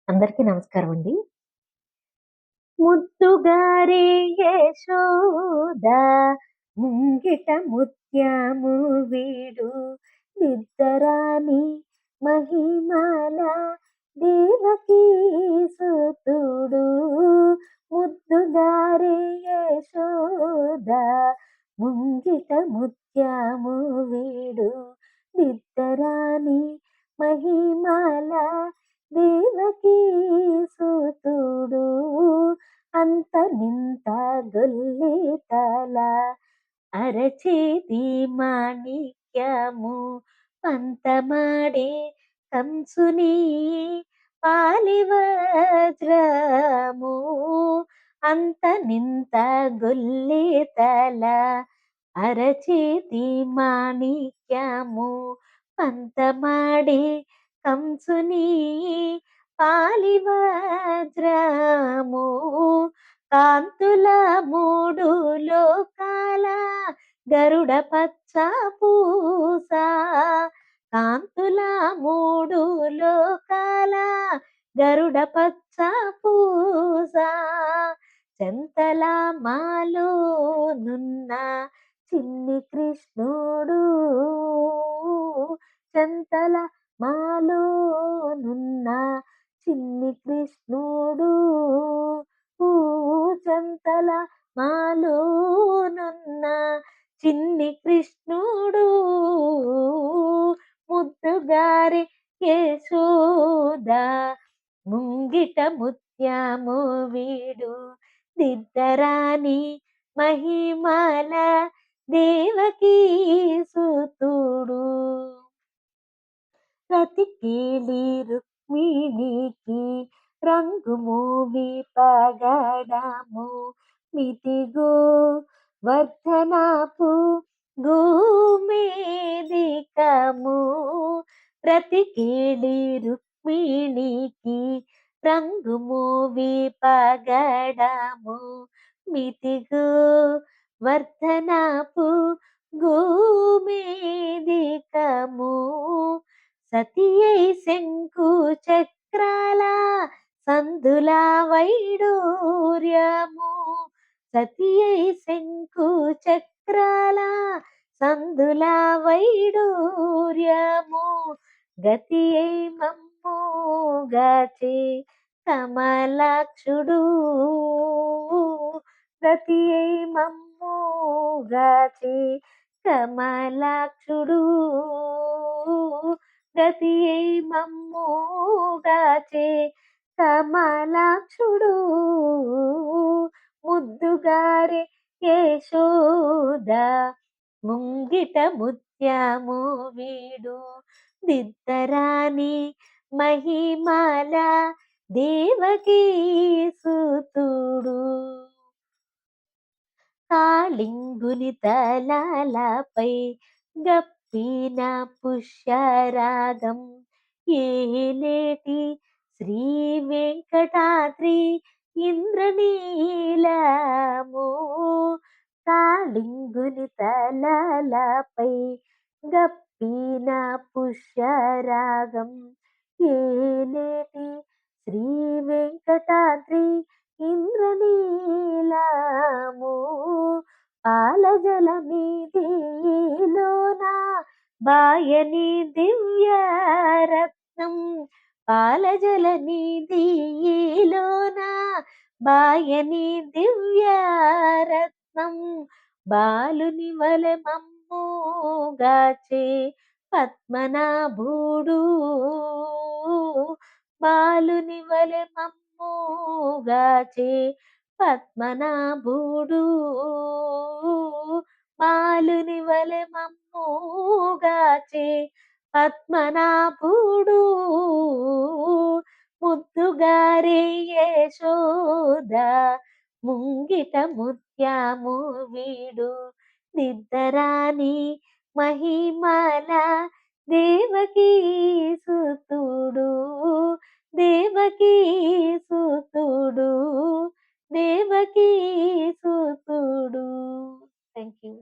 అందరికీ నమస్కారమండి. ముద్దుగారే యశోద ముంగిట ముత్యము వీడు నిద్దరాని మహిమల దేవకీ సుతుడు. ముద్దుగారే యశోద ముంగిట ముత్యము వీడు నిద్దరాని మహిమల దేవకీ సుతుడు. అంతనింత గొల్లితల అరచేతి మాణిక్యము పంతమాడే కంసుని పాలివజ్రము. అంతనింత గొల్లితల అరచేతి మాణిక్యము పంతమాడే కంసుని పాలివజ్రము. కాంతుల మూడు లోకాల గరుడ పచ్చ పూస. కాంతుల మూడు లోకాల గరుడ పచ్చ పూస. చెంతల మాలో నున్న చిన్ని కృష్ణుడు. చెంతల మాలో నున్న చిన్ని కృష్ణుడు. చెంతల మాలో నున్న చిన్ని కృష్ణుడు. ముద్దుగారి యశోద ముంగిట ముత్యము వీడు దిద్దరాని మహిమల దేవకీ సుతుడు. రతికేలి రుక్మిణికి రంగు మూవి పగడము మితిగో వర్ధనపు గోమేదికము. రతికేలి రుక్మిణికి రంగు మూవి పగడము మితిగో వర్ధనపు గోమేదికము. సతియై శంకు చక్రాల సందుల వైడూర్యము. సతియై శంకు చక్రాల సందుల వైడూర్యము. గతియై మమ్ము గాచే కమలాక్షుడు. గతియై మమ్ము గాచే కమలాక్షుడు. గతియై మమ్ము గాచే కమలాక్షుడు. ముద్దుగారే యశోద ముంగిట ముత్యము వీడు దిద్దరాని మహిమల దేవకీ సుతుడు. కాళింగుని తలలపై గప్పిన పుష్యరాగం ఏలేటి శ్రీ వెంకటాద్రి ఇంద్రనీలము. కాళింగుని తలలపై గప్పిన పుష్యరాగం ఏలేటి శ్రీ వెంకటాద్రి ఇంద్రనీలము. పాలజల మీదిలోన బాయని దివ్యరత్నం. పాలజల నిధిలోన బాయని దివ్యరత్నం. బాలుని వలె మమ్ము గాచే పద్మనాభుడు. బాలుని వలె మమ్ము గాచే పద్మనాభుడు. బాలుని వలె మమ్ము గాచే పద్మనాభుడు. ముద్దుగారే యశోద ముంగిట ముత్యము వీడు నిద్దరాని మహిమల దేవకీ సుతుడు. దేవకీ సుతుడు. దేవకీ సుతుడు. Thank you.